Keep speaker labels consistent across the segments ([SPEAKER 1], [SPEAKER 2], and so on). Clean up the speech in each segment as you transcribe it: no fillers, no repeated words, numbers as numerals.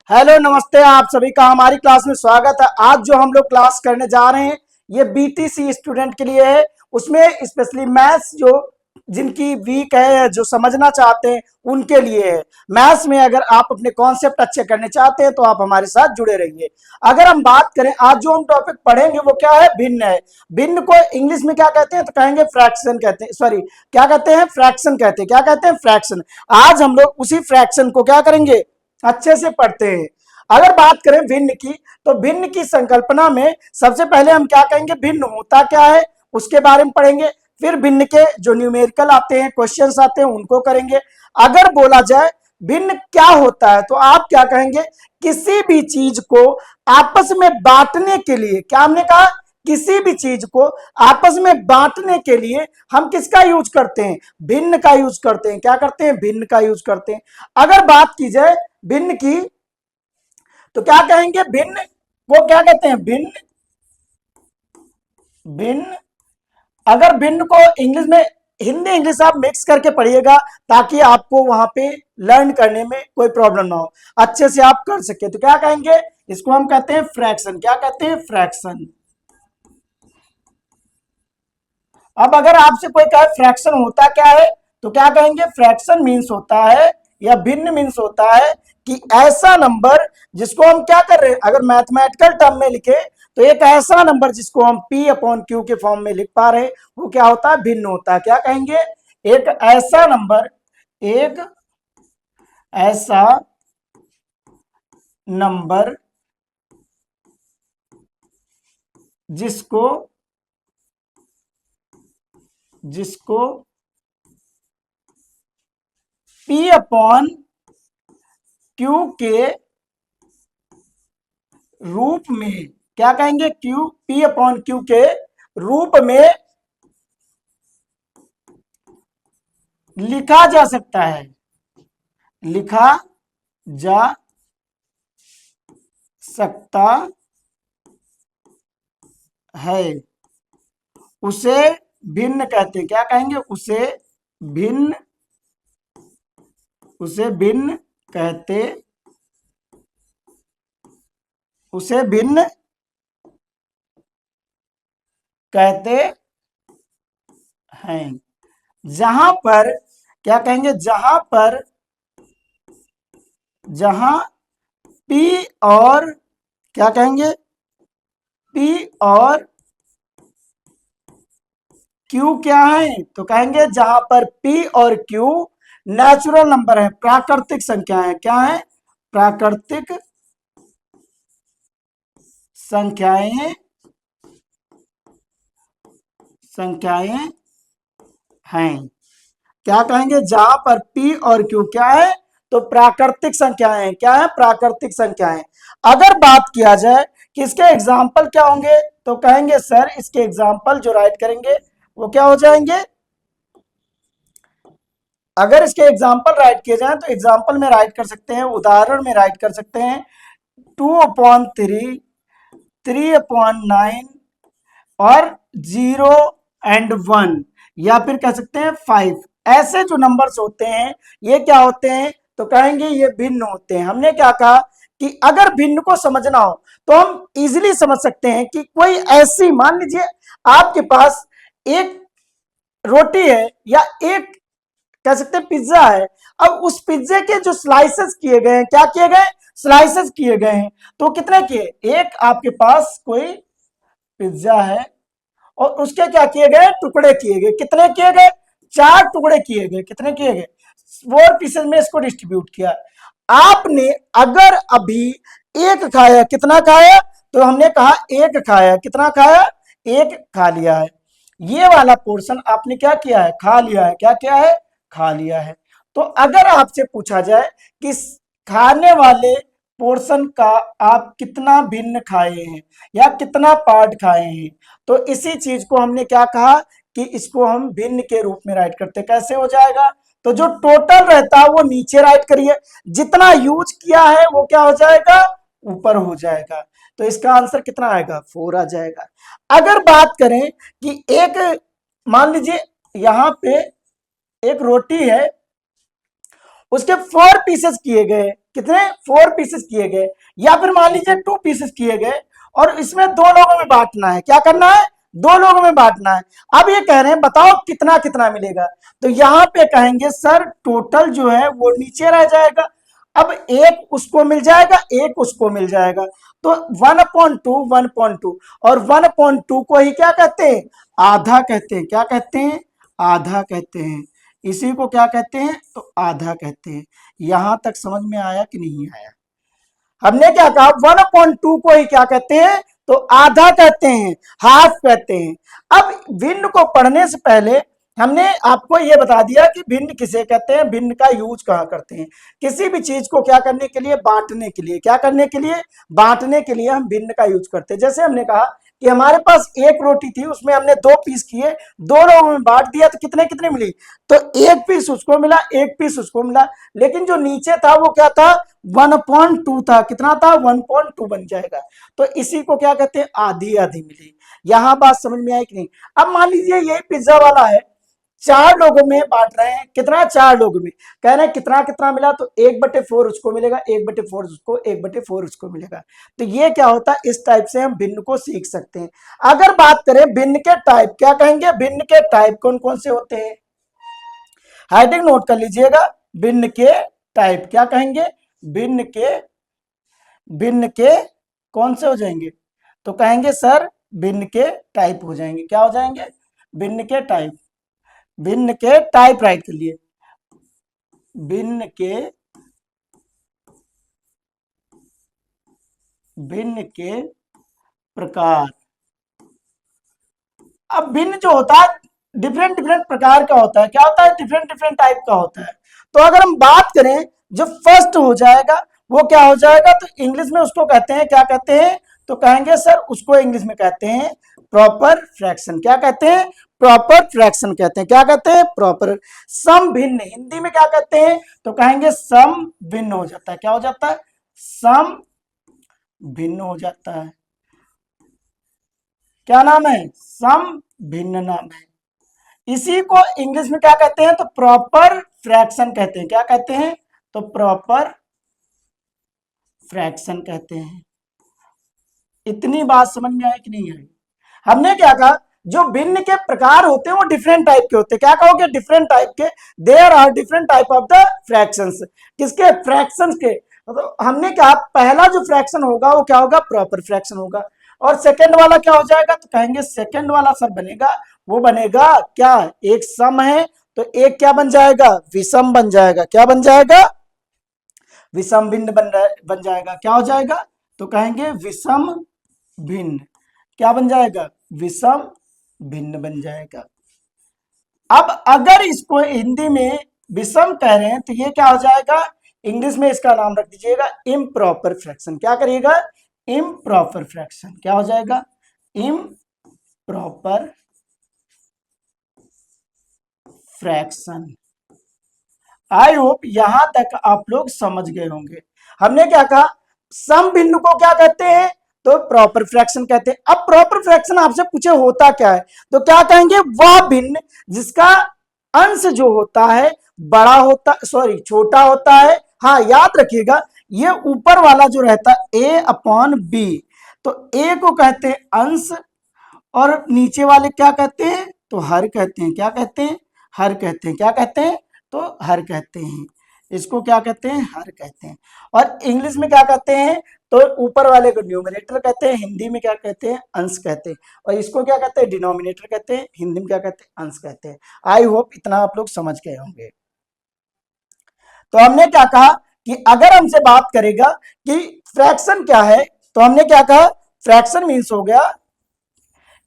[SPEAKER 1] Hello नमस्ते, आप सभी का हमारी क्लास में स्वागत है। आज जो हम लोग क्लास करने जा रहे हैं ये बीटीसी स्टूडेंट के लिए है। उसमें स्पेशली मैथ्स जो जिनकी वीक है, जो समझना चाहते हैं उनके लिए है। मैथ्स में अगर आप अपने कॉन्सेप्ट अच्छे करने चाहते हैं तो आप हमारे साथ जुड़े रहिए। अगर हम बात करें, आज जो हम टॉपिक पढ़ेंगे वो क्या है? भिन्न है। भिन्न को इंग्लिश में क्या कहते हैं? तो कहेंगे फ्रैक्शन कहते हैं। सॉरी, क्या कहते हैं? फ्रैक्शन कहते हैं। क्या कहते हैं? फ्रैक्शन। आज हम लोग उसी फ्रैक्शन को क्या करेंगे? अच्छे से पढ़ते हैं। अगर बात करें भिन्न की, तो भिन्न की संकल्पना में सबसे पहले हम क्या कहेंगे? भिन्न होता क्या है उसके बारे में पढ़ेंगे। फिर भिन्न के जो न्यूमेरिकल आते हैं, क्वेश्चंस आते हैं, उनको करेंगे। अगर बोला जाए भिन्न क्या होता है तो आप क्या कहेंगे? किसी भी चीज को आपस में बांटने के लिए, क्या हमने कहा? किसी भी चीज को आपस में बांटने के लिए हम किसका यूज करते हैं? भिन्न का यूज करते हैं। क्या करते हैं? भिन्न का यूज करते हैं। अगर बात की जाए भिन्न की, तो क्या कहेंगे? भिन्न को क्या कहते हैं? भिन्न। भिन्न, अगर भिन्न को इंग्लिश में, हिंदी इंग्लिश आप मिक्स करके पढ़िएगा ताकि आपको वहां पे लर्न करने में कोई प्रॉब्लम ना हो, अच्छे से आप कर सके। तो क्या कहेंगे? इसको हम कहते हैं फ्रैक्शन। क्या कहते हैं? फ्रैक्शन। अब अगर आपसे कोई कहे फ्रैक्शन होता क्या है, तो क्या कहेंगे? फ्रैक्शन मीन्स होता है, या भिन्न मीन्स होता है कि ऐसा नंबर जिसको हम क्या कर रहे हैं, अगर मैथमेटिकल टर्म में लिखे तो एक ऐसा नंबर जिसको हम P अपॉन Q के फॉर्म में लिख पा रहे हैं वो क्या होता है? भिन्न होता है। क्या कहेंगे? एक ऐसा नंबर, एक ऐसा नंबर जिसको जिसको P अपॉन Q के रूप में, क्या कहेंगे? क्यू, P अपॉन Q के रूप में लिखा जा सकता है। लिखा जा सकता है, उसे भिन्न कहते हैं। क्या कहेंगे? भिन्न उसे भिन्न कहते उसे भिन्न कहते हैं। जहां पर, क्या कहेंगे? जहां P और, क्या कहेंगे? P और Q क्या है? तो कहेंगे जहां पर P और Q नेचुरल नंबर है, प्राकृतिक संख्या है। क्या है? प्राकृतिक संख्याएं संख्याएं हैं। क्या कहेंगे? जहां पर P और Q क्या है? तो प्राकृतिक संख्याएं। क्या है? प्राकृतिक संख्याएं। अगर बात किया जाए कि इसके एग्जाम्पल क्या होंगे, तो कहेंगे सर इसके एग्जाम्पल जो राइट करेंगे वो क्या हो जाएंगे? अगर इसके एग्जाम्पल राइट किए जाए तो एग्जाम्पल में राइट कर सकते हैं, उदाहरण में राइट कर सकते हैं 2/3, 3/9 और 0 और 1, या फिर कह सकते हैं 5। ऐसे जो नंबर्स होते हैं ये क्या होते हैं? तो कहेंगे ये भिन्न होते हैं। हमने क्या कहा कि अगर भिन्न को समझना हो तो हम इजीली समझ सकते हैं कि कोई ऐसी, मान लीजिए आपके पास एक रोटी है या एक, कह सकते हैं पिज्जा है। अब उस पिज्जे के जो स्लाइसेस किए गए हैं, क्या किए गए? स्लाइसेस किए गए हैं। तो कितने किए? एक आपके पास कोई पिज्जा है और उसके क्या किए गए? टुकड़े किए गए। कितने किए गए? 4 टुकड़े किए गए। कितने किए गए? 4 पीसेस में इसको डिस्ट्रीब्यूट किया। आपने अगर अभी एक खाया, कितना खाया? तो हमने कहा एक खाया। कितना खाया? एक खा लिया है। ये वाला पोर्शन आपने क्या किया है? खा लिया है। क्या किया है? खा लिया है। तो अगर आपसे पूछा जाए कि खाने वाले पोर्शन का आप कितना भिन्न खाए हैं या कितना पार्ट खाए हैं, तो इसी चीज को हमने क्या कहा कि इसको हम भिन्न के रूप में राइट करते। कैसे हो जाएगा? तो जो टोटल रहता है वो नीचे राइट करिए, जितना यूज किया है वो क्या हो जाएगा? ऊपर हो जाएगा। तो इसका आंसर कितना आएगा? 4 आ जाएगा। अगर बात करें कि एक, मान लीजिए यहां पे एक रोटी है, उसके 4 पीसेस किए गए, कितने 4 पीसेस किए गए, या फिर मान लीजिए 2 पीसेस किए गए और इसमें 2 लोगों में बांटना है। क्या करना है? 2 लोगों में बांटना है। अब ये कह रहे हैं बताओ कितना कितना मिलेगा, तो यहां पे कहेंगे सर टोटल जो है वो नीचे रह जाएगा। अब एक उसको मिल जाएगा, एक उसको मिल जाएगा, तो 1/2 1/2, और 1/2 को ही क्या कहते हैं? आधा कहते हैं। क्या कहते हैं? आधा कहते हैं। इसी को क्या कहते हैं? तो आधा कहते हैं। यहां तक समझ में आया कि नहीं आया? हमने क्या कहा? 1/2 को ही क्या कहते हैं? तो आधा कहते हैं, हाफ कहते हैं। अब भिन्न को पढ़ने से पहले हमने आपको यह बता दिया कि भिन्न किसे कहते हैं, भिन्न का यूज कहाँ करते हैं। किसी भी चीज को क्या करने के लिए? बांटने के लिए। क्या करने के लिए? बांटने के लिए हम भिन्न का यूज करते हैं। जैसे हमने कहा कि हमारे पास एक रोटी थी, उसमें हमने 2 पीस किए, 2 लोगों में बांट दिया, तो कितने कितने मिली? तो एक पीस उसको मिला, एक पीस उसको मिला, लेकिन जो नीचे था वो क्या था? 1/2 था। कितना था? 1/2 बन जाएगा। तो इसी को क्या कहते हैं? आधी आधी मिली। यहां बात समझ में आई कि नहीं? अब मान लीजिए यही पिज्जा वाला है, 4 लोगों में बांट रहे हैं। कितना? 4 लोगों में। कह रहे हैं कितना कितना मिला, तो 1/4 उसको मिलेगा, 1/4 उसको, 1/4 उसको मिलेगा। तो ये क्या होता है? इस टाइप से हम भिन्न को सीख सकते हैं। अगर बात करें भिन्न के टाइप, क्या कहेंगे? भिन्न के टाइप कौन कौन से होते हैं? हेडिंग नोट कर लीजिएगा, भिन्न के टाइप। क्या कहेंगे? भिन्न के कौन से हो जाएंगे? तो कहेंगे सर भिन्न के टाइप हो जाएंगे। क्या हो जाएंगे? भिन्न के टाइप। भिन्न के टाइप राइट कर लिए, भिन्न के प्रकार। अब भिन्न जो होता है डिफरेंट डिफरेंट प्रकार का होता है। क्या होता है? डिफरेंट डिफरेंट टाइप का होता है। तो अगर हम बात करें जो फर्स्ट हो जाएगा वो क्या हो जाएगा? तो इंग्लिश में उसको कहते हैं, क्या कहते हैं? तो कहेंगे सर उसको इंग्लिश में कहते हैं प्रॉपर फ्रैक्शन। क्या कहते हैं? प्रॉपर फ्रैक्शन कहते हैं। क्या कहते हैं? प्रॉपर। सम भिन्न हिंदी में क्या कहते हैं? तो कहेंगे सम भिन्न हो जाता है। क्या हो जाता है? सम भिन्न हो जाता है। क्या नाम है? सम भिन्न नाम है। इसी को इंग्लिश में क्या कहते हैं? तो प्रॉपर फ्रैक्शन कहते हैं। क्या कहते हैं? तो प्रॉपर फ्रैक्शन कहते हैं। इतनी बात समझ में आई कि नहीं आई? हमने क्या कहा? जो भिन्न के प्रकार होते हैं वो डिफरेंट टाइप के होते हैं। क्या कहोगे? डिफरेंट टाइप के। There are different type of the fractions. किसके? फ्रैक्शंस के। तो हमने क्या, पहला जो फ्रैक्शन होगा वो क्या होगा? प्रॉपर फ्रैक्शन होगा। और सेकंड वाला क्या हो जाएगा? तो कहेंगे सेकंड वाला सब बनेगा, वो बनेगा क्या? एक सम है तो एक क्या बन जाएगा? विषम बन जाएगा। क्या बन जाएगा? विषम भिन्न बन जाएगा। क्या हो जाएगा? तो कहेंगे विषम भिन्न। क्या बन जाएगा? विषम भिन्न बन जाएगा। अब अगर इसको हिंदी में विषम कह रहे हैं तो ये क्या हो जाएगा? इंग्लिश में इसका नाम रख दीजिएगा इम्प्रॉपर फ्रैक्शन। क्या करिएगा? Improper fraction. क्या हो जाएगा? Improper fraction. आई होप यहां तक आप लोग समझ गए होंगे। हमने क्या कहा? सम भिन्न को क्या कहते हैं? तो प्रॉपर फ्रैक्शन कहते हैं। अब प्रॉपर फ्रैक्शन आपसे पूछे होता क्या है, तो क्या कहेंगे? वह भिन्न जिसका अंश जो होता है बड़ा होता, सॉरी छोटा होता है। हाँ याद रखिएगा, ये ऊपर वाला जो रहता है A/B, तो A को कहते हैं अंश, और नीचे वाले क्या कहते हैं? तो हर कहते हैं। क्या कहते हैं? हर कहते हैं। क्या कहते हैं? तो हर कहते हैं। इसको क्या कहते हैं? हर कहते हैं। और इंग्लिश में क्या कहते हैं? तो ऊपर वाले को न्यूमरेटर कहते हैं, हिंदी में क्या कहते हैं? अंश कहते हैं। और इसको क्या कहते हैं? डिनोमिनेटर कहते हैं, हिंदी में क्या कहते हैं? अंश कहते हैं। आई होप इतना आप लोग समझ गए होंगे। तो हमने क्या कहा कि अगर हमसे बात करेगा कि फ्रैक्शन क्या है, तो हमने क्या कहा? फ्रैक्शन मीन्स हो गया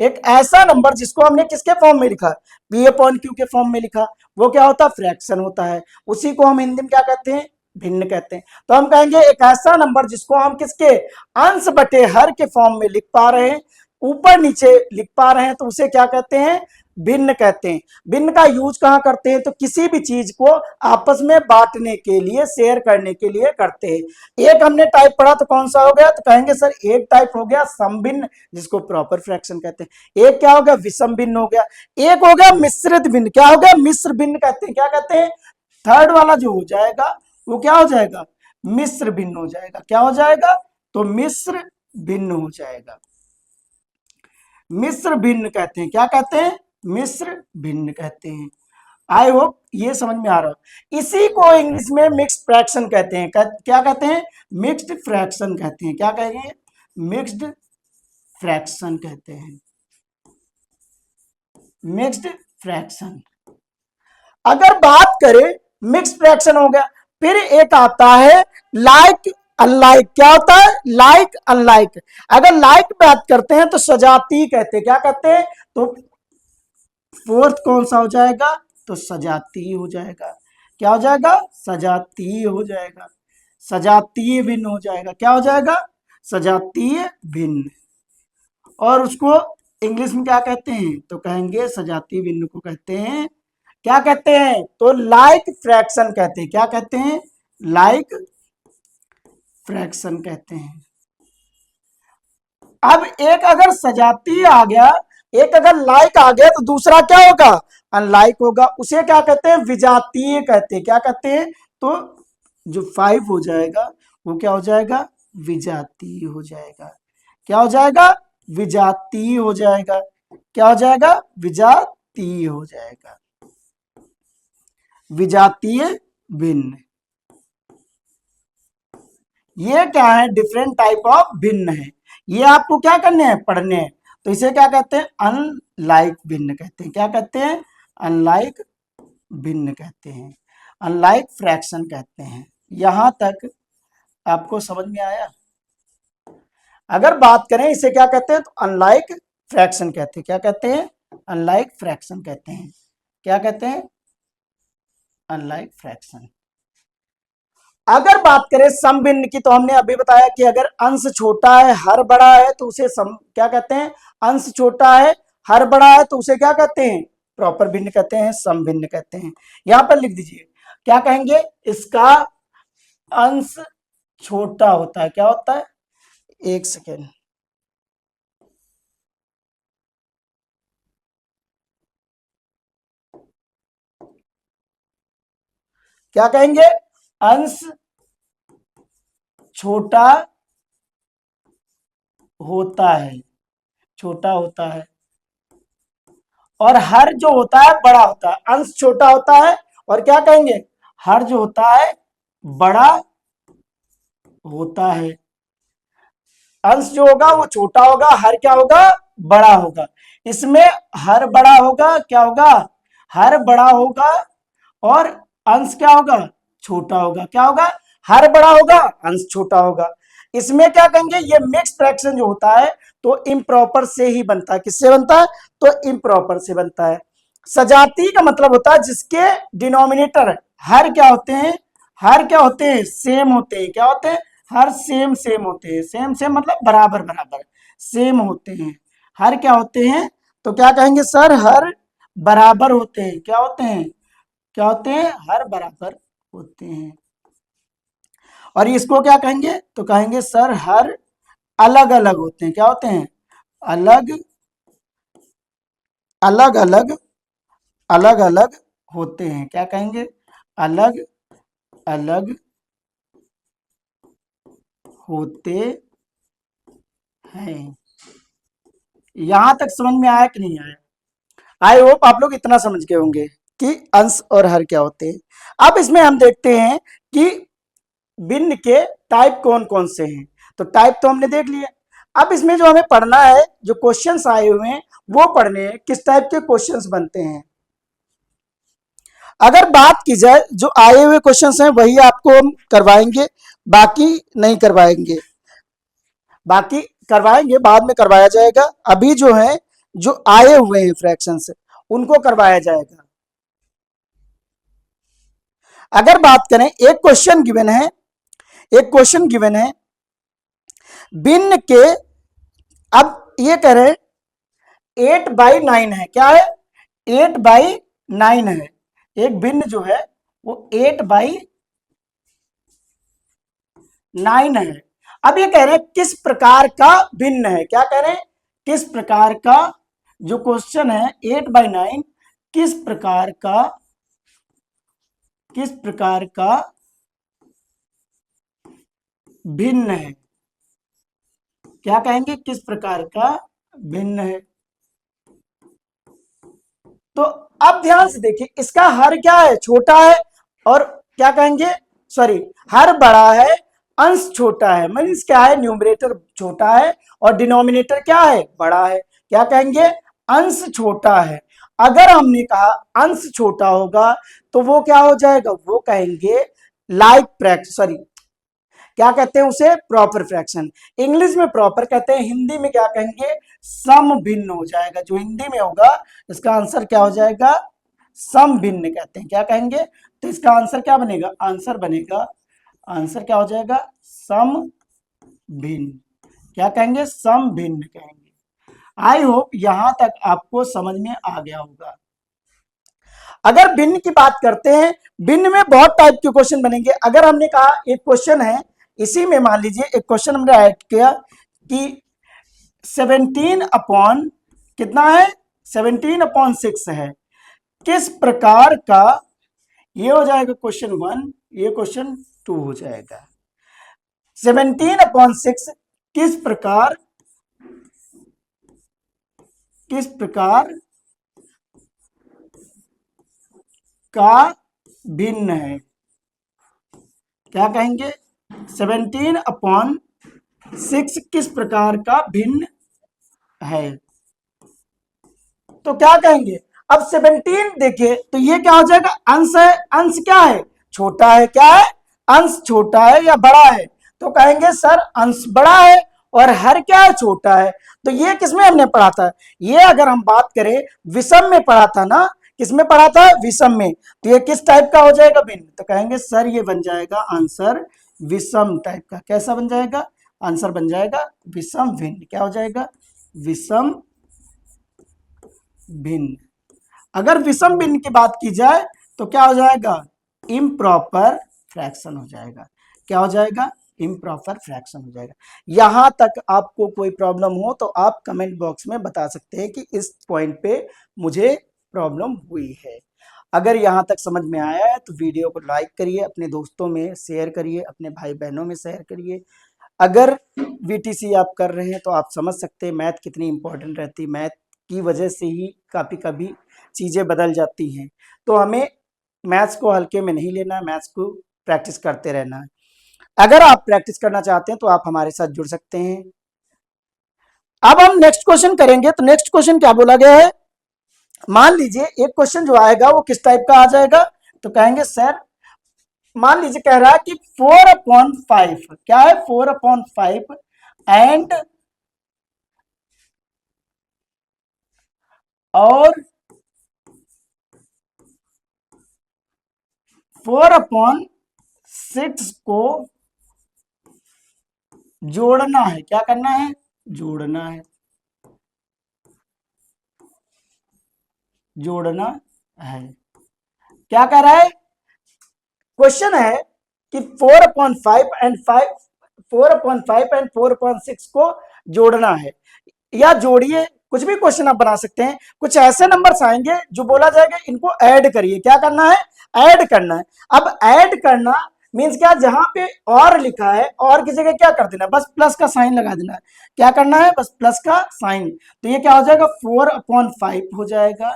[SPEAKER 1] एक ऐसा नंबर जिसको हमने किसके फॉर्म में लिखा? P/Q के फॉर्म में लिखा, वो क्या होता है? फ्रैक्शन होता है। उसी को हम हिंदी में क्या कहते हैं? भिन्न कहते हैं। तो हम कहेंगे एक ऐसा नंबर जिसको हम किसके? अंश बटे हर के फॉर्म में लिख पा रहे हैं, ऊपर नीचे लिख पा रहे हैं, तो उसे क्या कहते हैं? भिन्न कहते हैं। भिन्न का यूज कहां करते हैं? तो किसी भी चीज को आपस में बांटने के लिए, शेयर करने के लिए करते हैं। एक हमने टाइप पढ़ा तो कौन सा हो गया? तो कहेंगे सर एक टाइप हो गया समभिन्न, जिसको प्रॉपर फ्रैक्शन कहते हैं। एक क्या हो गया? विषम भिन्न हो गया। एक हो गया मिश्रित भिन्न। क्या हो गया? मिश्र भिन्न कहते हैं। क्या कहते हैं? थर्ड वाला जो हो जाएगा वो क्या हो जाएगा? मिश्र भिन्न हो जाएगा। क्या हो जाएगा? तो मिश्र भिन्न हो जाएगा। मिश्र भिन्न कहते हैं। क्या कहते हैं? मिश्र भिन्न कहते हैं। आई होप ये समझ में आ रहा हो। इसी को इंग्लिश में मिक्स्ड फ्रैक्शन कहते हैं। क्या कहते हैं? मिक्स्ड फ्रैक्शन कहते हैं। क्या कहेंगे? मिक्स्ड फ्रैक्शन कहते हैं। Mixed fraction. अगर बात करें, मिक्स्ड फ्रैक्शन हो गया, फिर एक आता है लाइक अनलाइक। क्या होता है? Like unlike. अगर लाइक बात करते हैं तो सजाती कहते हैं। क्या कहते हैं? तो फोर्थ कौन सा हो जाएगा? तो सजाती हो जाएगा। क्या हो जाएगा? सजातीय हो जाएगा। सजातीय भिन्न हो जाएगा। क्या हो जाएगा? सजातीय भिन्न। और उसको इंग्लिश में क्या कहते हैं? तो कहेंगे सजातीय भिन्न को कहते हैं, क्या कहते हैं? तो लाइक फ्रैक्शन कहते हैं। क्या कहते हैं? लाइक फ्रैक्शन कहते हैं। अब एक अगर सजातीय आ गया, एक अगर लाइक आ गया, तो दूसरा क्या होगा? अनलाइक होगा। उसे क्या कहते हैं? विजातीय कहते हैं। क्या कहते हैं? तो जो 5 हो जाएगा वो क्या हो जाएगा? विजातीय हो जाएगा। क्या हो जाएगा? विजातीय हो जाएगा। क्या हो जाएगा? विजातीय हो जाएगा। विजातीय भिन्न। ये क्या है? डिफरेंट टाइप ऑफ भिन्न है। ये आपको क्या करने हैं? पढ़ने हैं। तो इसे क्या कहते हैं? अनलाइक भिन्न कहते हैं। क्या कहते हैं? अनलाइक भिन्न कहते हैं। अनलाइक फ्रैक्शन कहते हैं। यहां तक आपको समझ में आया? अगर बात करें इसे क्या कहते हैं? तो अनलाइक फ्रैक्शन कहते हैं। क्या कहते हैं? अनलाइक फ्रैक्शन कहते हैं। क्या कहते हैं? Unlike fraction. अगर बात करें सम भिन्न की, तो हमने अभी बताया कि अगर अंश छोटा है, हर बड़ा है, तो उसे सम क्या कहते हैं? अंश छोटा है, हर बड़ा है, तो उसे क्या कहते हैं? प्रॉपर भिन्न कहते हैं, सम भिन्न कहते हैं। यहां पर लिख दीजिए, क्या कहेंगे? इसका अंश छोटा होता है। क्या होता है? एक सेकेंड। क्या कहेंगे? अंश छोटा होता है। छोटा होता है। और हर जो होता है बड़ा होता है। अंश छोटा होता है, और क्या कहेंगे? हर जो होता है बड़ा होता है। अंश जो होगा वो छोटा होगा, हर क्या होगा? बड़ा होगा। इसमें हर बड़ा होगा, क्या होगा? हर बड़ा होगा, और अंश क्या होगा? छोटा होगा। क्या होगा? हर बड़ा होगा, अंश छोटा होगा। इसमें क्या कहेंगे? ये मिक्स फ्रैक्शन जो होता है तो इम्प्रॉपर से ही बनता है। किससे बनता है? तो इम्प्रॉपर से बनता है। सजाती का मतलब होता है जिसके डिनोमिनेटर हर क्या होते हैं? हर क्या होते हैं? सेम होते हैं। क्या होते हैं? हर सेम सेम होते हैं। सेम सेम मतलब बराबर बराबर सेम होते हैं। हर क्या होते हैं? तो क्या कहेंगे सर? हर बराबर होते हैं। क्या होते हैं? क्या होते हैं? हर बराबर होते हैं। और इसको क्या कहेंगे? तो कहेंगे सर हर अलग अलग होते हैं। क्या होते हैं? अलग अलग अलग अलग अलग होते हैं। क्या कहेंगे? अलग अलग होते हैं। यहां तक समझ में आया कि नहीं आया? आई होप आप लोग इतना समझ गए होंगे कि अंश और हर क्या होते हैं। अब इसमें हम देखते हैं कि भिन्न के टाइप कौन कौन से हैं। तो टाइप तो हमने देख लिया। अब इसमें जो हमें पढ़ना है, जो क्वेश्चंस आए हुए हैं वो पढ़ने हैं, किस टाइप के क्वेश्चंस बनते हैं। अगर बात की जाए, जो आए हुए क्वेश्चंस हैं वही आपको हम करवाएंगे, बाकी नहीं करवाएंगे। बाकी करवाएंगे, बाद में करवाया जाएगा। अभी जो है, जो आए हुए हैं फ्रैक्शंस, उनको करवाया जाएगा। अगर बात करें, एक क्वेश्चन गिवन है, एक क्वेश्चन गिवन है भिन्न के, अब ये कह रहे हैं 8/9 है। क्या है? 8/9 है। एक भिन्न जो है वो 8/9 है। अब ये कह रहे हैं किस प्रकार का भिन्न है। क्या कह रहे हैं? किस प्रकार का, जो क्वेश्चन है 8/9 किस प्रकार का, किस प्रकार का भिन्न है। क्या कहेंगे, किस प्रकार का भिन्न है। तो अब ध्यान से देखिए, इसका हर क्या है, छोटा है, और क्या कहेंगे, सॉरी, हर बड़ा है, अंश छोटा है, मीन्स क्या है, न्यूमरेटर छोटा है और डिनोमिनेटर क्या है, बड़ा है। क्या कहेंगे, अंश छोटा है। अगर हमने कहा अंश छोटा होगा तो वो क्या हो जाएगा, वो कहेंगे लाइक फ्रैक्शन, सॉरी, क्या कहते हैं उसे, प्रॉपर फ्रैक्शन। इंग्लिश में प्रॉपर कहते हैं, हिंदी में क्या कहेंगे, सम भिन्न हो जाएगा। जो हिंदी में होगा इसका आंसर क्या हो जाएगा, सम भिन्न कहते हैं। क्या कहेंगे, तो इसका आंसर क्या बनेगा, आंसर बनेगा, आंसर क्या हो जाएगा, सम भिन्न। क्या कहेंगे, सम भिन्न कहेंगे। आई होप यहां तक आपको समझ में आ गया होगा। अगर भिन्न की बात करते हैं, भिन्न में बहुत टाइप के क्वेश्चन बनेंगे। अगर हमने कहा एक क्वेश्चन है, इसी में मान लीजिए एक क्वेश्चन हमने ऐड किया कि 17 अपॉन कितना है, 17/6 है, किस प्रकार का, ये हो जाएगा क्वेश्चन 1, ये क्वेश्चन 2 हो जाएगा। 17/6 किस प्रकार का भिन्न है। क्या कहेंगे, 17/6 किस प्रकार का भिन्न है। तो क्या कहेंगे, अब 17 देखिए तो ये क्या हो जाएगा, अंश है, अंश क्या है, छोटा है, क्या है, अंश छोटा है या बड़ा है। तो कहेंगे सर अंश बड़ा है और हर क्या है, छोटा है। तो ये किसमें हमने पढ़ा था, ये अगर हम बात करें विषम में पढ़ा था ना, किसमें पढ़ा था, विषम में। तो ये किस टाइप का हो जाएगा, भिन्न। तो कहेंगे सर ये बन जाएगा आंसर विषम टाइप का। कैसा बन जाएगा, आंसर बन जाएगा विषम भिन्न। क्या हो जाएगा, विषम भिन्न। अगर विषम भिन्न की बात की जाए तो क्या हो जाएगा, इम्प्रॉपर फ्रैक्शन हो जाएगा। क्या हो जाएगा, इम्प्रॉपर फ्रैक्शन हो जाएगा। यहां तक आपको कोई प्रॉब्लम हो तो आप कमेंट बॉक्स में बता सकते हैं कि इस पॉइंट पे मुझे प्रॉब्लम हुई है। अगर यहां तक समझ में आया है तो वीडियो को लाइक करिए, अपने दोस्तों में शेयर करिए, अपने भाई बहनों में शेयर करिए। अगर वीटीसी आप कर रहे हैं तो आप समझ सकते हैं मैथ कितनी इंपॉर्टेंट रहती है। मैथ की वजह से ही कभी चीज़ें बदल जाती हैं। तो हमें मैथ्स को हल्के में नहीं लेना है, मैथ्स को प्रैक्टिस करते रहना है। अगर आप प्रैक्टिस करना चाहते हैं तो आप हमारे साथ जुड़ सकते हैं। अब हम नेक्स्ट क्वेश्चन करेंगे। तो नेक्स्ट क्वेश्चन क्या बोला गया है, मान लीजिए एक क्वेश्चन जो आएगा वो किस टाइप का आ जाएगा। तो कहेंगे सर, मान लीजिए कह रहा है कि 4/5, क्या है, 4/5 एंड और 4/6 को जोड़ना है। क्या करना है, जोड़ना है, जोड़ना है। क्या कह रहा है, क्वेश्चन है कि 4/5 को जोड़ना है, या जोड़िए, कुछ भी क्वेश्चन आप बना सकते हैं। कुछ ऐसे नंबर्स आएंगे जो बोला जाएगा इनको ऐड करिए। क्या करना है, ऐड करना है। अब ऐड करना मीन्स क्या, जहां पे और लिखा है और की जगह क्या कर देना, बस प्लस का साइन लगा देना है। क्या करना है, बस प्लस का साइन। तो ये क्या हो जाएगा, 4/5 हो जाएगा,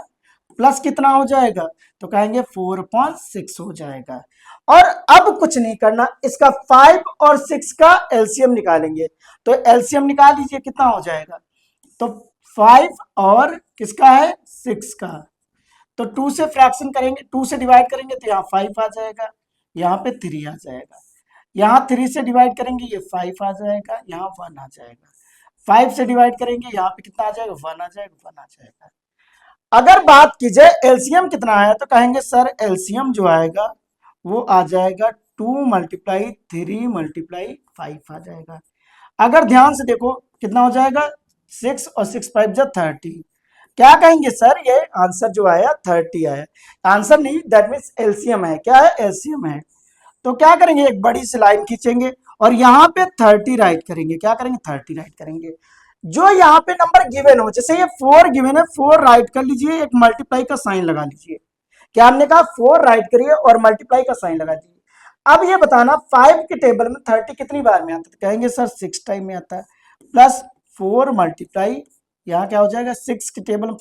[SPEAKER 1] प्लस कितना हो जाएगा, तो कहेंगे 4/6 हो जाएगा। और अब कुछ नहीं करना, इसका 5 और 6 का एलसीएम निकालेंगे। तो एलसीएम निकाल लीजिए, कितना हो जाएगा, तो 5 और किसका है, 6 का। तो 2 से फ्रैक्शन करेंगे, 2 से डिवाइड करेंगे तो यहाँ 5 आ जाएगा, यहाँ पे 3 आ जाएगा। यहाँ 3 से डिवाइड करेंगे, ये 5 आ जाएगा, यहाँ 1 आ जाएगा। 5 से डिवाइड करेंगे, यहाँ पे कितना आ जाएगा, 1 आ जाएगा, 1 आ जाएगा। अगर बात की जाए एलसीएम कितना है, तो कहेंगे सर एलसीएम जो आएगा वो आ जाएगा 2 × 3 × 5 आ जाएगा। अगर ध्यान से देखो कितना हो जाएगा, 6 और 6 5 जा 30। क्या कहेंगे सर, ये आंसर जो आया 30 आया। आंसर नहीं, दैट मीन्स एलसीएम है। क्या है, एलसीएम है। तो क्या करेंगे, एक बड़ी सी लाइन खींचेंगे और यहाँ पे 30 राइट करेंगे। क्या करेंगे, 30 राइट करेंगे। जो यहाँ पे नंबर गिवन हो, जैसे ये 4 गिवन है, 4 राइट कर लीजिए, एक मल्टीप्लाई का साइन लगा लीजिए। क्या हमने कहा, 4 राइट करिए और मल्टीप्लाई का साइन लगा दीजिए। अब ये बताना 5 के टेबल में 30 कितनी बार में आता है, तो कहेंगे सर 6 टाइम में आता है, प्लस 4 मल्टीप्लाई यहाँ क्या हो जाएगा 6 के टेबल में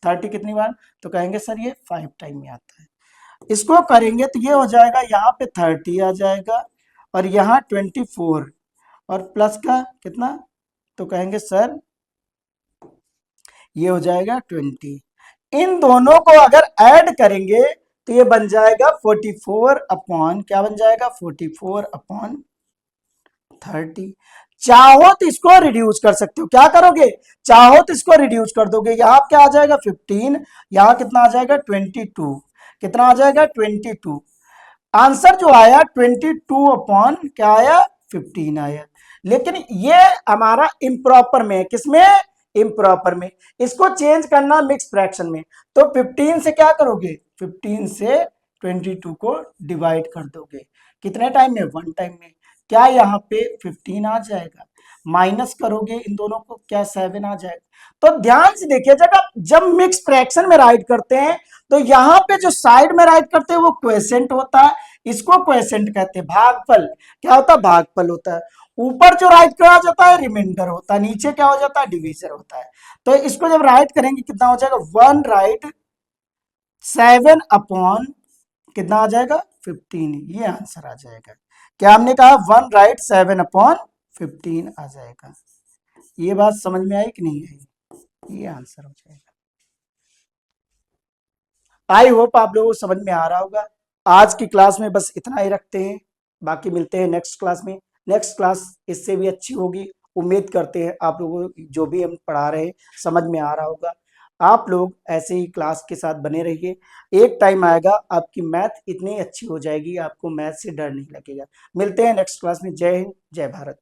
[SPEAKER 1] 30 कितनी बार, तो कहेंगे सर ये 5 टाइम में आता है। इसको करेंगे तो ये हो जाएगा यहाँ पे 30 आ जाएगा और यहाँ 24 और प्लस का कितना, तो कहेंगे सर ये हो जाएगा 20। इन दोनों को अगर ऐड करेंगे तो ये बन जाएगा 44 अपॉन क्या बन जाएगा 44 अपॉन 30। चाहो तो इसको रिड्यूस कर सकते हो, क्या करोगे, चाहो तो इसको रिड्यूस कर दोगे, यहाँ क्या आ जाएगा 15, यहाँ कितना आ जाएगा 22, कितना आ जाएगा 22। आंसर जो आया 22 अपॉन क्या आया 15 आया। लेकिन ये हमारा इम्प्रॉपर में है, किसमें, इम्प्रॉपर में। इसको चेंज करना मिक्स फ्रैक्शन में, तो 15 से क्या करोगे 15 से 22 को डिवाइड कर दोगे, कितने टाइम में 1 टाइम में, क्या यहाँ पे 15 आ जाएगा, माइनस करोगे इन दोनों को क्या 7 आ जाएगा। तो ध्यान से देखिए जब मिक्स फ्रैक्शन में राइट करते हैं तो यहाँ पे जो साइड में राइट करते हैं वो क्वेसेंट होता है, इसको क्वेसेंट कहते हैं, भागफल क्या होता है, भागफल होता है। ऊपर जो राइट करा जाता है रिमाइंडर होता है, नीचे क्या हो जाता है डिवीजर होता है। तो इसको जब राइट करेंगे कितना हो जाएगा 1 राइट 7 अपॉन कितना आ जाएगा 15, ये आंसर आ जाएगा। क्या हमने कहा 1 राइट 7 अपॉन 15 आ जाएगा। ये बात समझ में आई कि नहीं आई, ये आंसर हो जाएगा। आई होप आप लोगों को समझ में आ रहा होगा। आज की क्लास में बस इतना ही रखते हैं, बाकी मिलते हैं नेक्स्ट क्लास में। नेक्स्ट क्लास इससे भी अच्छी होगी, उम्मीद करते हैं आप लोगों को जो भी हम पढ़ा रहे हैं समझ में आ रहा होगा। आप लोग ऐसे ही क्लास के साथ बने रहिए, एक टाइम आएगा आपकी मैथ इतनी अच्छी हो जाएगी आपको मैथ से डर नहीं लगेगा। मिलते हैं नेक्स्ट क्लास में। जय हिंद, जय भारत।